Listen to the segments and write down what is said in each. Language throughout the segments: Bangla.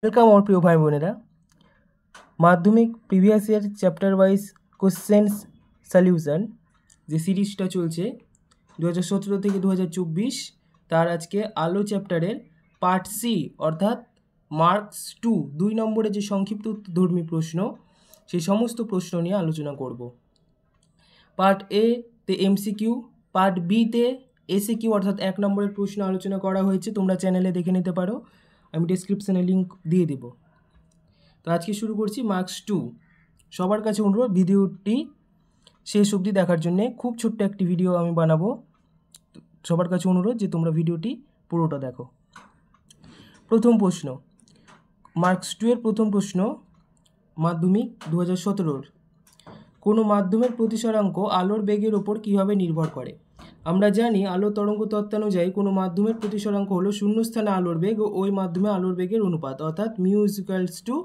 ওয়েলকাম আমার প্রিয় ভাই বোনেরা। মাধ্যমিক previous year chapter wise questions solution যে সিরিজটা চলছে 2017 থেকে 2024, তার আজকে আলো চ্যাপ্টারের পার্ট সি অর্থাৎ মার্কস 2 নম্বরের যে সংক্ষিপ্ত উত্তরধর্মী প্রশ্ন, সেই সমস্ত প্রশ্ন নিয়ে আলোচনা করব। পার্ট এ তে এমসিকিউ, পার্ট বিতে এসিকিউ অর্থাৎ 1 নম্বরের প্রশ্ন আলোচনা করা হয়েছে, তোমরা চ্যানেলে দেখে নিতে পারো, আমি ডেসক্রিপশানে লিঙ্ক দিয়ে দেব। তো আজকে শুরু করছি মার্কস 2। সবার কাছে অনুরোধ ভিডিওটি শেষ অবধি দেখার জন্যে, খুব ছোট্ট একটি ভিডিও আমি বানাবো, সবার কাছে অনুরোধ যে তোমরা ভিডিওটি পুরোটা দেখো। প্রথম প্রশ্ন, মার্কস 2 এর প্রথম প্রশ্ন, মাধ্যমিক 2017। কোনো মাধ্যমের প্রতিসরাঙ্ক আলোর বেগের ওপর কীভাবে নির্ভর করে? আমরা জানি আলোর তরঙ্গ তত্ত্বানুযায়ী কোনো মাধ্যমের প্রতিসরাঙ্ক হলো শূন্যস্থানে আলোর বেগ ও ওই মাধ্যমে আলোর বেগের অনুপাত, অর্থাৎ mu equals to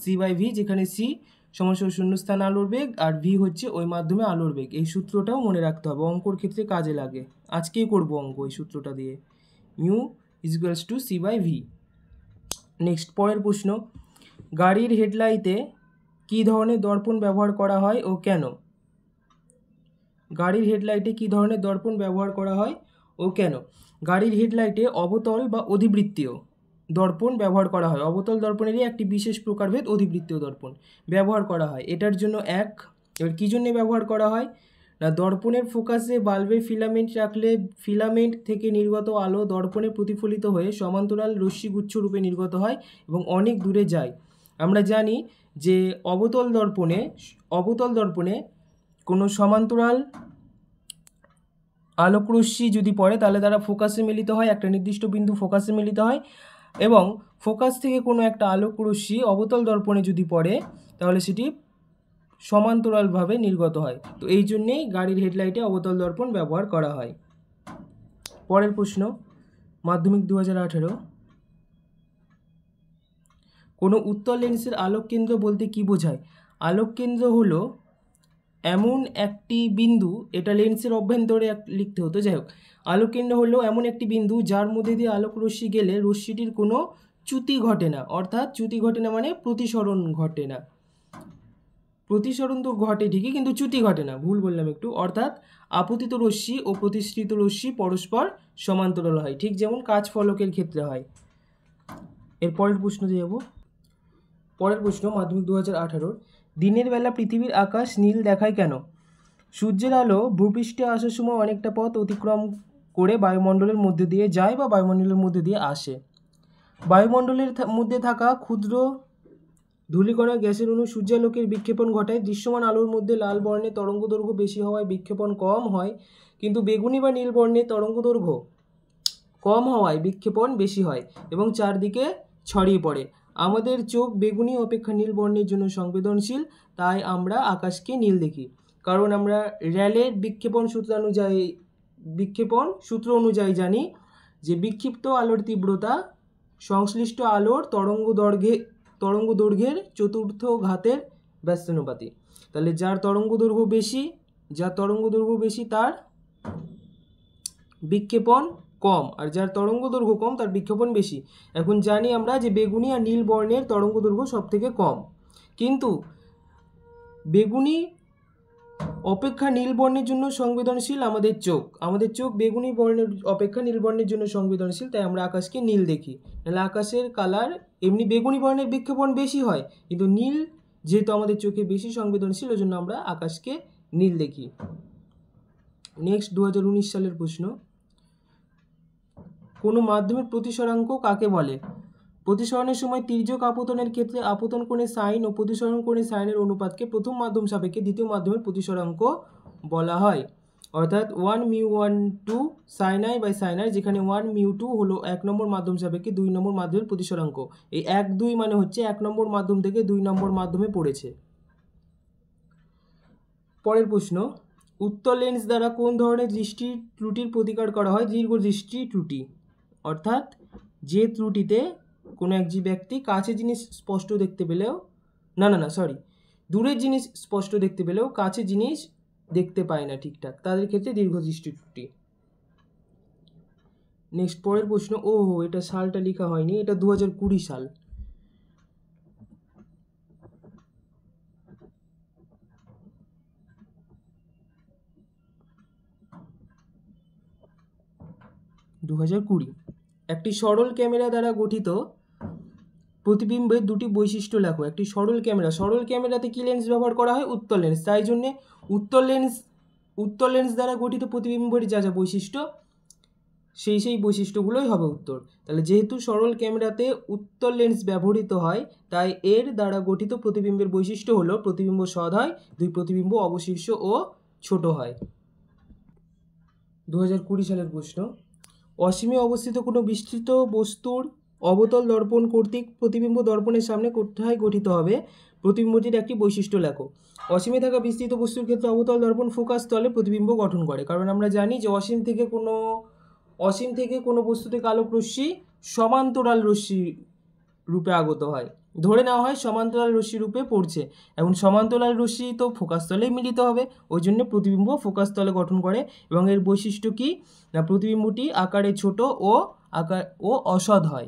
C by V, যেখানে সি সমান শূন্যস্থানে আলোর বেগ আর ভি হচ্ছে ওই মাধ্যমে আলোর বেগ। এই সূত্রটাও মনে রাখতে হবে, অঙ্কর ক্ষেত্রে কাজে লাগে। আজকেই করব অঙ্ক এই সূত্রটা দিয়ে, mu equals to C by V. Next, পরের প্রশ্ন, গাড়ির হেডলাইটে কী ধরনের দর্পণ ব্যবহার করা হয় ও কেন? গাড়ির হেডলাইটে কী ধরনের দর্পণ ব্যবহার করা হয় ও কেন? গাড়ির হেডলাইটে অবতল বা অধিবৃত্তীয় দর্পণ ব্যবহার করা হয়। অবতল দর্পণেরই একটি বিশেষ প্রকারভেদ অধিবৃত্তীয় দর্পণ ব্যবহার করা হয়। এটার জন্য এবার কী জন্যে ব্যবহার করা হয় না, দর্পণের ফোকাসে বাল্বের ফিলামেন্ট রাখলে ফিলামেন্ট থেকে নির্গত আলো দর্পণে প্রতিফলিত হয়ে সমান্তরাল রশ্মিগুচ্ছ রূপে নির্গত হয় এবং অনেক দূরে যায়। আমরা জানি যে অবতল দর্পণে কোনো সমান্তরাল আলোকরশ্মি যদি পড়ে তাহলে তারা ফোকাসে মিলিত হয়, একটা নির্দিষ্ট বিন্দু ফোকাসে মিলিত হয়, এবং ফোকাস থেকে কোনো একটা আলোকরশ্মি অবতল দর্পণে যদি পড়ে তাহলে সেটি সমান্তরালভাবে নির্গত হয়। তো এই জন্যেই গাড়ির হেডলাইটে অবতল দর্পণ ব্যবহার করা হয়। পরের প্রশ্ন, মাধ্যমিক 2018। কোনো উত্তল লেন্সের আলোক কেন্দ্র বলতে কী বোঝায়? আলোক কেন্দ্র হলো এমন একটি বিন্দু, এটা লেন্সের অভ্যন্তরে লিখতে হতো, যাই হোক, আলোক কেন্দ্র হলো এমন একটি বিন্দু যার মধ্যে দিয়ে আলোক রশ্মি গেলে রশ্মিটির কোনো চ্যুতি ঘটে না, অর্থাৎ চ্যুতি ঘটে না মানে প্রতিসরণ ঘটে না। প্রতিসরণ তো ঘটে ঠিকই, কিন্তু চ্যুতি ঘটে না, ভুল বললাম একটু। অর্থাৎ আপতিত রশ্মি ও প্রতিসৃত রশ্মি পরস্পর সমান্তরাল হয়, ঠিক যেমন কাচ ফলকের ক্ষেত্রে হয়। এর পরের প্রশ্নতে যাব। পরের প্রশ্ন, মাধ্যমিক 2018। দিনের বেলা পৃথিবীর আকাশ নীল দেখায় কেন? সূর্যের আলো ভূপৃষ্ঠে আসার সময় অনেকটা পথ অতিক্রম করে বায়ুমণ্ডলের মধ্যে দিয়ে যায় বা বায়ুমণ্ডলের মধ্যে দিয়ে আসে। বায়ুমণ্ডলের মধ্যে থাকা ক্ষুদ্র ধূলিকণা গ্যাসের অণু সূর্যালোকের বিক্ষেপণ ঘটায়। দৃশ্যমান আলোর মধ্যে লাল বর্ণের তরঙ্গ দৈর্ঘ্য বেশি হওয়ায় বিক্ষেপণ কম হয়, কিন্তু বেগুনি বা নীল বর্ণের তরঙ্গ দৈর্ঘ্য কম হওয়ায় বিক্ষেপণ বেশি হয় এবং চারদিকে ছড়িয়ে পড়ে। আমাদের চোখ বেগুনি অপেক্ষা নীল বর্ণের জন্য সংবেদনশীল, তাই আমরা আকাশকে নীল দেখি। কারণ আমরা র্যালের বিক্ষেপণ সূত্র অনুযায়ী জানি যে বিক্ষিপ্ত আলোর তীব্রতা সংশ্লিষ্ট আলোর তরঙ্গ দৈর্ঘ্যের চতুর্থ ঘাতের ব্যস্তানুপাতিক। তাহলে যার তরঙ্গ দৈর্ঘ্য বেশি তার বিক্ষেপণ কম, আর যার তরঙ্গ দৈর্ঘ্য কম তার বিক্ষেপণ বেশি। এখন জানি আমরা যে বেগুনি আর নীল বর্ণের তরঙ্গ দৈর্ঘ্য সব থেকে কম, কিন্তু বেগুনি অপেক্ষা নীল বর্ণের জন্য সংবেদনশীল আমাদের চোখ বেগুনি বর্ণের অপেক্ষা নীল বর্ণের জন্য সংবেদনশীল, তাই আমরা আকাশকে নীল দেখি। তাহলে আকাশের কালার এমনি বেগুনি বর্ণের বিক্ষেপণ বেশি হয়, কিন্তু নীল যেহেতু আমাদের চোখে বেশি সংবেদনশীল, ওই জন্য আমরা আকাশকে নীল দেখি। নেক্সট, 2019 সালের প্রশ্ন, কোনো মাধ্যমের প্রতিসরাঙ্ক কাকে বলে? প্রতিসরণের সময় তির্যক আপতনের ক্ষেত্রে আপতন কোণের সাইন ও প্রতিসরণ কোণের সাইনের অনুপাতকে প্রথম মাধ্যম সাপেক্ষে দ্বিতীয় মাধ্যমের প্রতিসরাঙ্ক বলা হয়। অর্থাৎ 1 μ1 sin i by sin r, যেখানে 1 μ2 হলো 1 নম্বর মাধ্যম সাপেক্ষে 2 নম্বর মাধ্যমের প্রতিসরাঙ্ক। এই 1 2 মানে হচ্ছে 1 নম্বর মাধ্যম থেকে 2 নম্বর মাধ্যমে পড়েছে। পরের প্রশ্ন, উত্তল লেন্স দ্বারা কোন ধরনের দৃষ্টি ত্রুটির প্রতিকার করা হয়? দীর্ঘ দৃষ্টি ত্রুটি, অর্থাৎ যে ত্রুটিতে কোনো এক ব্যক্তি কাছের জিনিস স্পষ্ট দেখতে পেলেও দূরের জিনিস স্পষ্ট দেখতে পেলেও কাছের জিনিস দেখতে পায় না ঠিকঠাক, তাদের ক্ষেত্রে দীর্ঘদৃষ্টি ত্রুটি। নেক্সট, পরের প্রশ্ন, এটা সালটা লেখা হয়নি, এটা 2020 সাল। 2020। একটি সরল ক্যামেরা দ্বারা গঠিত প্রতিবিম্বের দুটি বৈশিষ্ট্য লেখো। একটি সরল ক্যামেরাতে কি লেন্স ব্যবহার করা হয়? উত্তল লেন্স। তাই জন্যে উত্তল লেন্স দ্বারা গঠিত প্রতিবিম্বের যা যা বৈশিষ্ট্য সেই বৈশিষ্ট্যগুলোই হবে উত্তর। তাহলে যেহেতু সরল ক্যামেরাতে উত্তল লেন্স ব্যবহৃত হয়, তাই এর দ্বারা গঠিত প্রতিবিম্বের বৈশিষ্ট্য হলো প্রতিবিম্ব সৎ হয়, দুই প্রতিবিম্ব অবশীর্ষ ও ছোট হয়। 2020 সালের প্রশ্ন, অসীমে অবস্থিত কোনো বিস্তৃত বস্তুর অবতল দর্পণ কর্তৃক প্রতিবিম্ব দর্পণের সামনে কোথায় গঠিত হবে? প্রতিবিম্বটির একটি বৈশিষ্ট্য লেখো। অসীমে থাকা বিস্তৃত বস্তুর ক্ষেত্রে অবতল দর্পণ ফোকাস তলে প্রতিবিম্ব গঠন করে, কারণ আমরা জানি যে অসীম থেকে কোনো বস্তু থেকে আলোক রশ্মি সমান্তরাল রশ্মি রূপে আগত হয়। ধরে নেওয়া হয় সমান্তরাল রশ্মি রূপে পড়ছে, এখন সমান্তরাল রশ্মি তো ফোকাস তলেই মিলিত হবে, ওই জন্য প্রতিবিম্ব ফোকাস তলে গঠন করে। এবং এর বৈশিষ্ট্য কি না, প্রতিবিম্বটি আকারে ছোট ও অসৎ হয়।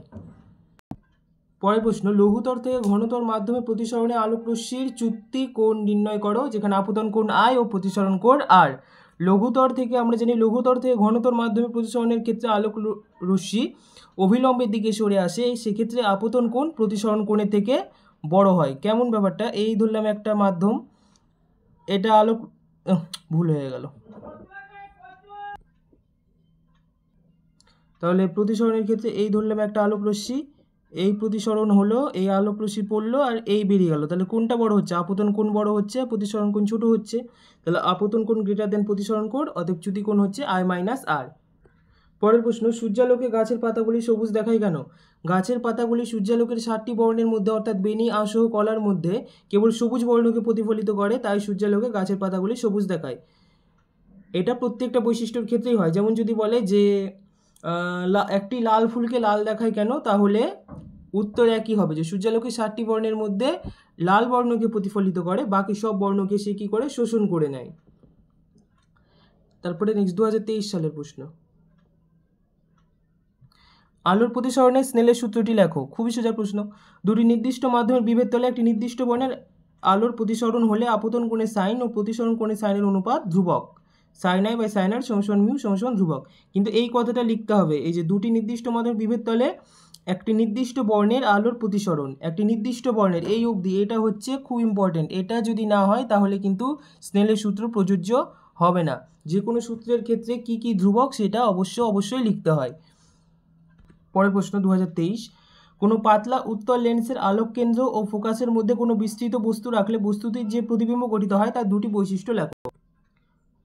পরের প্রশ্ন, লঘুতর থেকে ঘনতর মাধ্যমে প্রতিসরণে আলোক রশ্মির চ্যুতি কোণ নির্ণয় করো, যেখানে আপতন কোণ I ও প্রতিসরণ কোণ R। লঘুতর থেকে আমরা জানি লঘুতর থেকে ঘনতর মাধ্যমে প্রতিসরণের ক্ষেত্রে আলোক রশ্মি অভিলম্বের দিকে সরে আসে, সেক্ষেত্রে আপতন কোণ প্রতিসরণ কোণের থেকে বড় হয়। কেমন ব্যাপারটা? এই ধরলাম একটা মাধ্যম, এটা আলোক ভুল হয়ে গেল। তাহলে প্রতিসরণের ক্ষেত্রে এই ধরলাম একটা আলোক রশ্মি, এই প্রতিসরণ হলো, এই আলোক রশ্মি পড়লো আর এই বেরিয়ে গেল, তাহলে কোনটা বড় হচ্ছে? আপতন কোণ বড় হচ্ছে, প্রতিসরণ কোণ ছোট হচ্ছে। তাহলে আপতন কোণ গ্রেটার দেন প্রতিসরণ কোণ, অতএব চ্যুতি কোণ হচ্ছে I - R। পরের প্রশ্ন, সূর্যালোকে গাছের পাতাগুলি সবুজ দেখায় কেন? গাছের পাতাগুলি সূর্যালোকের 7টি বর্ণের মধ্যে অর্থাৎ বেনি, আঁশ ও কলার মধ্যে কেবল সবুজ বর্ণকে প্রতিফলিত করে, তাই সূর্যালোকে গাছের পাতাগুলি সবুজ দেখায়। এটা প্রত্যেকটা বৈশিষ্ট্যের ক্ষেত্রেই হয়। যেমন যদি বলে যে একটি লাল ফুলকে লাল দেখায় কেন, তাহলে উত্তর একই হবে, যে সূর্যালোকে 7টি বর্ণের মধ্যে লাল বর্ণকে প্রতিফলিত করে, বাকি সব বর্ণকে সে কী করে? শোষণ করে নেয়। তারপরে নেক্সট 2023 সালের প্রশ্ন, আলোর প্রতিসরণের স্নেলের সূত্রটি লেখো। খুবই সোজা প্রশ্ন। দুটি নির্দিষ্ট মাধ্যমের বিভেদ তলে একটি নির্দিষ্ট বর্ণের আলোর প্রতিসরণ হলে আপতন কোণের সাইন ও প্রতিসরণ কোণের সাইনের অনুপাত ধ্রুবক, sin I / sin R = μ = ধ্রুবক। কিন্তু এই কথাটা লিখতে হবে, এই যে দুটি নির্দিষ্ট মাধ্যমের বিভেদ তলে একটি নির্দিষ্ট বর্ণের আলোর প্রতিসরণ, একটি নির্দিষ্ট বর্ণের, এই অবধি, এটা হচ্ছে খুব ইম্পর্টেন্ট। এটা যদি না হয় তাহলে কিন্তু স্নেলের সূত্র প্রযোজ্য হবে না। যে কোনো সূত্রের ক্ষেত্রে কি কি ধ্রুবক সেটা অবশ্যই লিখতে হয়। পরের প্রশ্ন, 2023, কোনো পাতলা উত্তল লেন্সের আলোক কেন্দ্র ও ফোকাসের মধ্যে কোনো বিস্তৃত বস্তু রাখলে বস্তুটির যে প্রতিবিম্ব গঠিত হয় তার দুটি বৈশিষ্ট্য লেখো।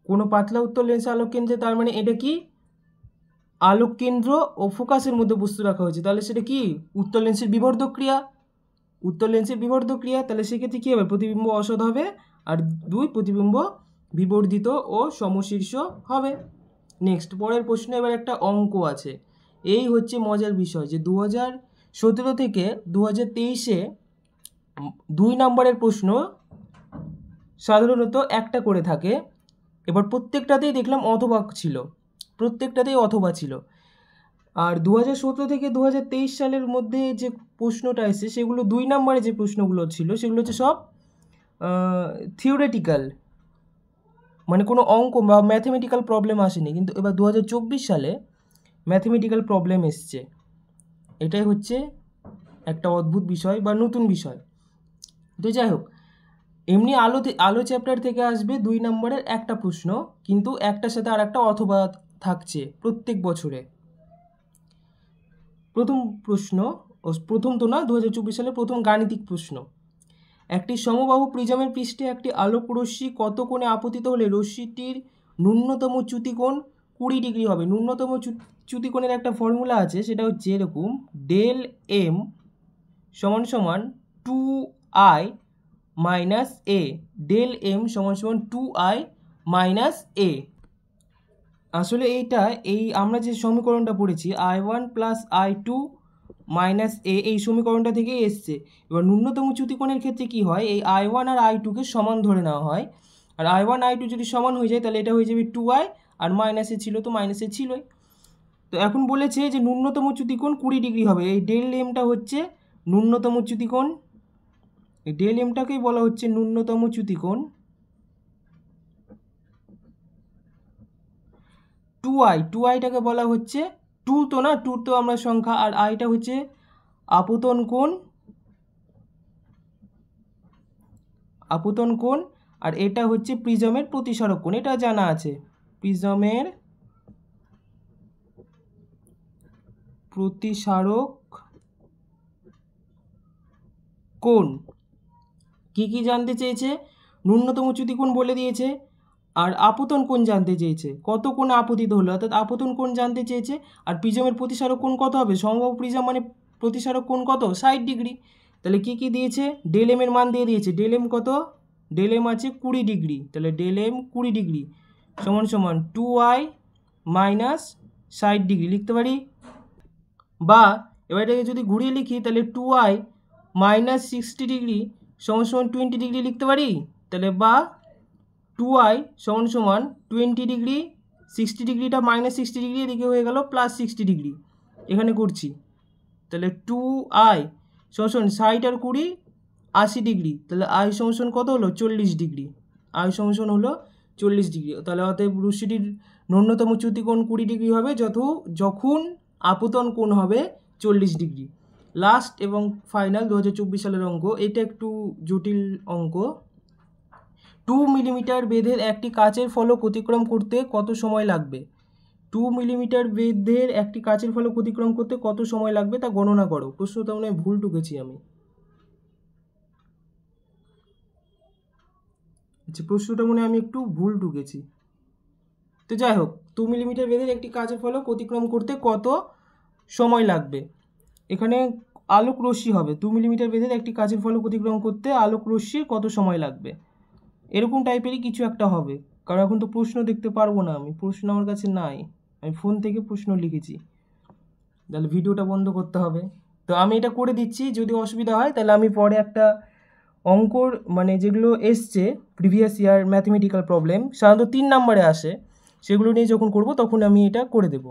কোনো পাতলা উত্তল লেন্সের আলোক কেন্দ্রে, তার মানে এটা কি? আলোক কেন্দ্র ও ফোকাসের মধ্যে বস্তু রাখা হয়েছে, তাহলে সেটা কি? উত্তল লেন্সের বিবর্ধক ক্রিয়া। তাহলে সেক্ষেত্রে কী হবে? প্রতিবিম্ব অসৎ হবে, আর দুই প্রতিবিম্ব বিবর্ধিত ও সমশীর্ষ হবে। নেক্সট, পরের প্রশ্ন, এবার একটা অঙ্ক আছে। এই হচ্ছে মজার বিষয়, যে 2017 থেকে 2023-এ 2 নম্বরের প্রশ্ন সাধারণত একটা করে থাকে। এবার প্রত্যেকটাতেই দেখলাম অথবা ছিল। আর 2017 থেকে 2023 সালের মধ্যে যে প্রশ্নটা এসেছে সেগুলো 2 নম্বরে যে প্রশ্নগুলো ছিল সেগুলো হচ্ছে সব থিওরিটিক্যাল, মানে কোনো অঙ্ক বা ম্যাথমেটিক্যাল প্রবলেম আসেনি। কিন্তু এবার 2024 সালে ম্যাথমেটিক্যাল প্রবলেম এসছে, এটাই হচ্ছে একটা অদ্ভুত বিষয় বা নতুন বিষয়। তো যাই হোক, এমনি আলো চ্যাপ্টার থেকে আসবে 2 নম্বরের একটা প্রশ্ন, কিন্তু একটার সাথে আর একটা অথবা থাকছে প্রত্যেক বছরে। প্রথম তো না, 2024 সালে প্রথম গাণিতিক প্রশ্ন, একটি সমবাহু প্রিজমের পৃষ্ঠে একটি আলোক রশ্মি কত কোণে আপতিত হলে রশ্মিটির ন্যূনতম চ্যুতি কোণ 20 ডিগ্রি হবে? ন্যূনতম চ্যুতি কোণের একটা ফর্মুলা আছে, সেটা হচ্ছে এরকম, del m = 2i - a, del m = 2i - a। আসলে আমরা যে সমীকরণটা পড়েছি I1 + I2 - a, এই সমীকরণটা থেকেই এসছে। এবার ন্যূনতম চ্যুতি কোণের ক্ষেত্রে কি হয়, এই I1 আর I2-কে সমান ধরে নেওয়া হয়, আর I1 I2 যদি সমান হয়ে যায় তাহলে এটা হয়ে যাবে 2i, আর মাইনাসে ছিল তো মাইনাসে ছিলই। তো এখন বলেছে যে ন্যূনতম চ্যুতি কোণ 20 ডিগ্রি হবে। এই del mটা হচ্ছে ন্যূনতম চ্যুতি কোণ, এই del mটাকেই বলা হচ্ছে ন্যূনতম চ্যুতি কোণ। 2i টাকে বলা হচ্ছে টু তো না, টু তো আমরা সংখ্যা, আর আইটা হচ্ছে আপতন কোণ, আর এটা হচ্ছে প্রিজমের প্রতিসারক কোণ, এটা জানা আছে, প্রিজমের প্রতিসারক কোণ। কি কি জানতে চেয়েছে? ন্যূনতম চ্যুতি কোণ বলে দিয়েছে, আর আপতন কোণ জানতে চেয়েছে, কত কোণ আপতিত হলো, অর্থাৎ আপতন কোণ জানতে চেয়েছে। আর প্রিজমের প্রতিসারক কোণ কত হবে? সমবাহু প্রিজম মানে প্রতিসারক কোণ কত? 60 ডিগ্রি। তাহলে কি কি দিয়েছে? ডেল এম এর মান দিয়ে দিয়েছে। ডেল এম কত? ডেল এম আছে 20 ডিগ্রি। তাহলে ডেল এম 20 ডিগ্রি সমান সমান 2i মাইনাস 60 ডিগ্রি লিখতে পারি। বা এবার এটাকে যদি ঘুরিয়ে লিখি তাহলে 2i মাইনাস 60 ডিগ্রি সমান সমান 20 ডিগ্রি লিখতে পারি। তাহলে বা 2i সমান সমান 20 ডিগ্রি, 60 ডিগ্রিটা মাইনাস 60 ডিগ্রি, এদিকে হয়ে গেল প্লাস 60 ডিগ্রি, এখানে করছি। তাহলে 2i সমান সমান 60 আর 20 80 ডিগ্রি, তাহলে i সমান সমান কত হলো? 40 ডিগ্রি। i সমান সমান হলো 40 ডিগ্রি। তাহলে অতএব রশ্মিটির ন্যূনতম চ্যুতি কোণ 20 ডিগ্রি হবে যখন আপতন কোণ হবে 40 ডিগ্রি। লাস্ট এবং ফাইনাল 2024 সালের অঙ্ক, এটা একটু জটিল অঙ্ক। 2 মিলিমিটার বেধের একটি কাচের ফলক অতিক্রম করতে কত সময় লাগবে? 2 মিলিমিটার বেধের একটি কাচের ফলক অতিক্রম করতে কত সময় লাগবে তা গণনা করো। প্রশ্নটা মনে হয় ভুল টুকেছি আমি। আচ্ছা, প্রশ্নটা মনে হয় আমি একটু ভুল টুকেছি। তো যাই হোক, 2 মিলিমিটার বেধের একটি কাচের ফলক অতিক্রম করতে কত সময় লাগবে? এখানে আলোক রশ্মি হবে। 2 মিলিমিটার বেধের একটি কাচের ফলক অতিক্রম করতে আলোক রশ্মির কত সময় লাগবে, এরকম টাইপেরই কিছু একটা হবে। কারণ এখন তো প্রশ্ন দেখতে পারবো না, আমি প্রশ্ন আমার কাছে নাই, আমি ফোন থেকে প্রশ্ন লিখেছি, তাহলে ভিডিওটা বন্ধ করতে হবে। তো আমি এটা করে দিচ্ছি, যদি অসুবিধা হয় তাহলে আমি পরে একটা অঙ্কর মানে যেগুলো এসছে প্রিভিয়াস ইয়ার ম্যাথমেটিক্যাল প্রবলেম, সাধারণত 3 নম্বরে আসে, সেগুলো নিয়ে যখন করব তখন আমি এটা করে দেব।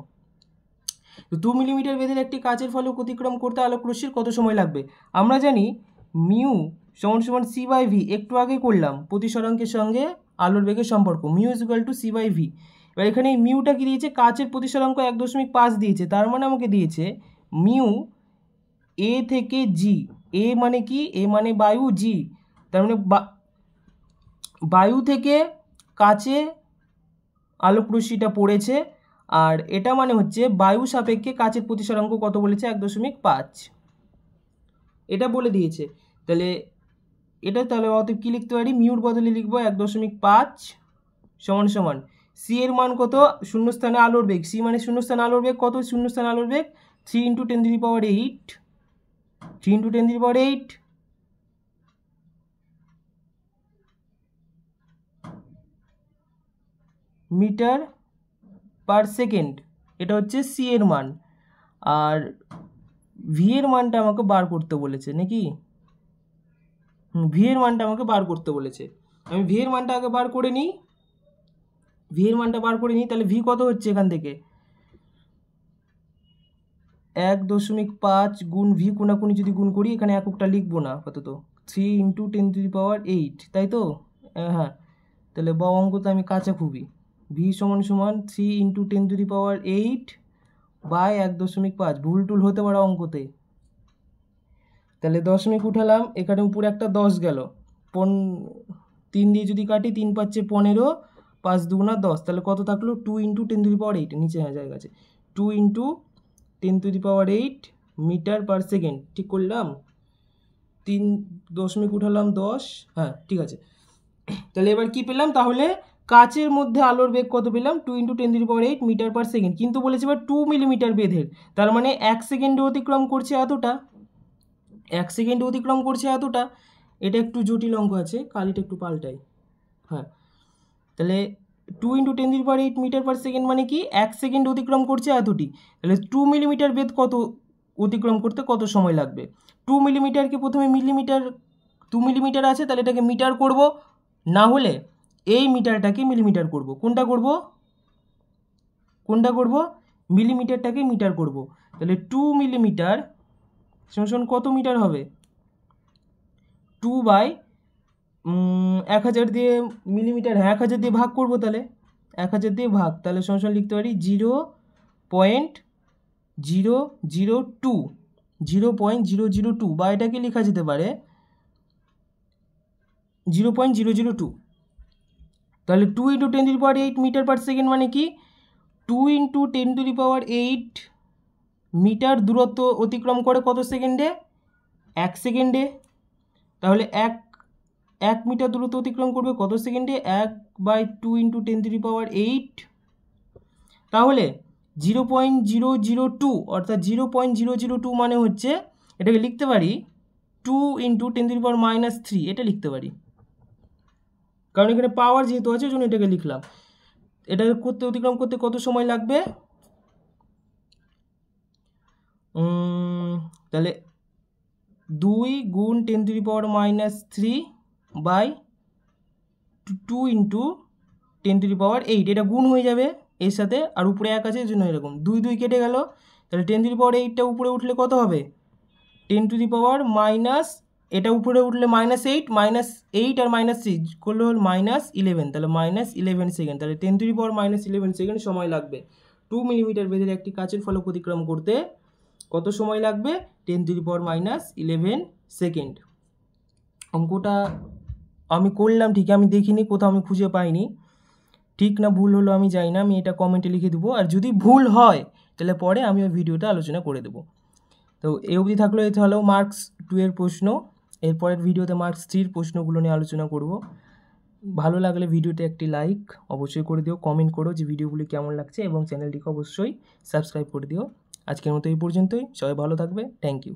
তো 2 মিলিমিটার বেধের একটি কাচের ফলক অতিক্রম করতে আলোক রশ্মির কত সময় লাগবে? আমরা জানি মিউ সমান সমান সি বাই ভি, একটু আগে করলাম প্রতিসরাঙ্কের সঙ্গে আলোর বেগের সম্পর্ক, mu is equal to C by V. এবার এখানে এই মিউটা কি দিয়েছে? কাচের প্রতিসরাঙ্ক 1.5 দিয়েছে, তার মানে আমাকে দিয়েছে মিউ এ থেকে জি। এ মানে কি? এ মানে বায়ু, জি তার মানে বায়ু থেকে কাচে আলোক রশ্মিটা পড়েছে, আর এটা মানে হচ্ছে বায়ু সাপেক্ষে কাচের প্রতিসরাঙ্ক কত বলেছে? 1.5, এটা বলে দিয়েছে। তাহলে অতএব কী লিখতে পারি? মিউর বদলে লিখবো 1.5 সমান সমান সি এর মান কত? শূন্যস্থানে আলোর বেগ, সি মানে শূন্যস্থানে আলোর বেগ কত? শূন্যস্থানে আলোর বেগ 3 × 10⁸, 3 × 10⁸ মিটার পার সেকেন্ড, এটা হচ্ছে সি এর মান। আর ভি এর মানটা আমাকে বার করতে বলেছে নাকি? ভি এর মানটা আমাকে বার করতে বলেছে, আমি ভি এর মানটা আগে বার করে নিই। তাহলে ভি কত হচ্ছে? এখান থেকে 1.5 গুণ ভি কোনাকুনি যদি গুণ করি, এখানে এককটা লিখবো না আপাতত, 3 × 10⁸, তাই তো? হ্যাঁ, তাহলে বা অঙ্ক তো আমি কাঁচা খুবই। ভি সমান সমান 3 × 10⁸ বাই 1.5, ভুল টুল হতে পারে অঙ্কতে। তাহলে দশমিক উঠালাম, এখানে উপরে একটা 10 গেল, 3 দিয়ে যদি কাটি 3 পাচ্ছে 15, 5 দুগুণা 10, তাহলে কত থাকলো? 2 × 10⁸, নিচে হ্যাঁ জায়গা আছে, 2 × 10⁸ মিটার পার সেকেন্ড, ঠিক করলাম? 3 দশমিক উঠালাম 10, হ্যাঁ ঠিক আছে। তাহলে এবার কি পেলাম? তাহলে কাচের মধ্যে আলোর বেগ কত পেলাম? 2 × 10⁸ মিটার পার সেকেন্ড, কিন্তু বলেছে এবার 2 মিলিমিটার বেধের, তার মানে 1 সেকেন্ডে অতিক্রম করছে এতটা, 1 সেকেন্ডে অতিক্রম করছে এতটা। এটা একটু জটিল অঙ্ক আছে, কালিটা একটু পাল্টাই। হ্যাঁ, তাহলে 2 × 10⁸ মিটার পার সেকেন্ড মানে কি? 1 সেকেন্ড অতিক্রম করছে এতটি। তাহলে 2 মিলিমিটার বেধ কত অতিক্রম করতে কত সময় লাগবে? 2 মিলিমিটারকে প্রথমে মিলিমিটার, 2 মিলিমিটার আছে তাহলে এটাকে মিটার করব, না হলে এই মিটারটাকে মিলিমিটার করব। কোনটা করব? মিলিমিটারটাকে মিটার করব। তাহলে 2 মিলিমিটার সমান কত মিটার হবে? 2/1000 দিয়ে মিলিমিটার, হ্যাঁ 1000 দিয়ে ভাগ করব, তাহলে 1000 দিয়ে ভাগ, তাহলে সমান লিখতে পারি 0.10 0.002 বা এটাকে লেখা যেতে পারে 0.002। তাহলে 2 × 10⁸ মিটার পার সেকেন্ড মানে কি 2 × 10⁸ মিটার দূরত্ব অতিক্রম করে কত সেকেন্ডে? 1 সেকেন্ডে। তাহলে 1 মিটার দূরত্ব অতিক্রম করবে কত সেকেন্ডে? 1/2 × 10⁸। তাহলে 0.002 অর্থাৎ 0.002 মানে হচ্ছে এটাকে লিখতে পারি 2 × 10⁻³ এটা লিখতে পারি, কারণ এখানে পাওয়ার যেহেতু আছে ওই জন্য এটাকে লিখলাম। এটা অতিক্রম করতে কত সময় লাগবে? তাহলে 2 × 10⁻³/2 × 10⁸ এটা গুণ হয়ে যাবে এর সাথে, আর উপরে 1 আছে এই জন্য এরকম 2 2 কেটে গেল। তাহলে 10⁸টা উপরে উঠলে কত হবে? 10⁻⁻, এটা উপরে উঠলে -8 -8 আর -3 করলে হল -11, তাহলে -11 সেকেন্ড। তাহলে 10⁻⁻11 সেকেন্ড সময় লাগবে 2 মিলিমিটার বেধের একটি কাচের ফলক অতিক্রম করতে। কত সময় লাগবে? 10⁻11 সেকেন্ড। অঙ্কটা আমি করলাম ঠিকই, আমি দেখিনি, কোথাও আমি খুঁজে পাইনি। ঠিক না ভুল হলো আমি জানি না, আমি এটা কমেন্টে লিখে দেবো, আর যদি ভুল হয় তাহলে পরে আমি ওই ভিডিওটা আলোচনা করে দেবো। তো এই অবধি থাকলো, এতে হলো মার্কস 2 এর প্রশ্ন। এরপরের ভিডিওতে মার্কস 3 প্রশ্নগুলো নিয়ে আলোচনা করব। ভালো লাগলে ভিডিওতে একটি লাইক অবশ্যই করে দিও, কমেন্ট করো যে ভিডিওগুলি কেমন লাগছে, এবং চ্যানেলটিকে অবশ্যই সাবস্ক্রাইব করে দিও। আজকের মতো এই পর্যন্তই, সবাই ভালো থাকবে, থ্যাংক ইউ।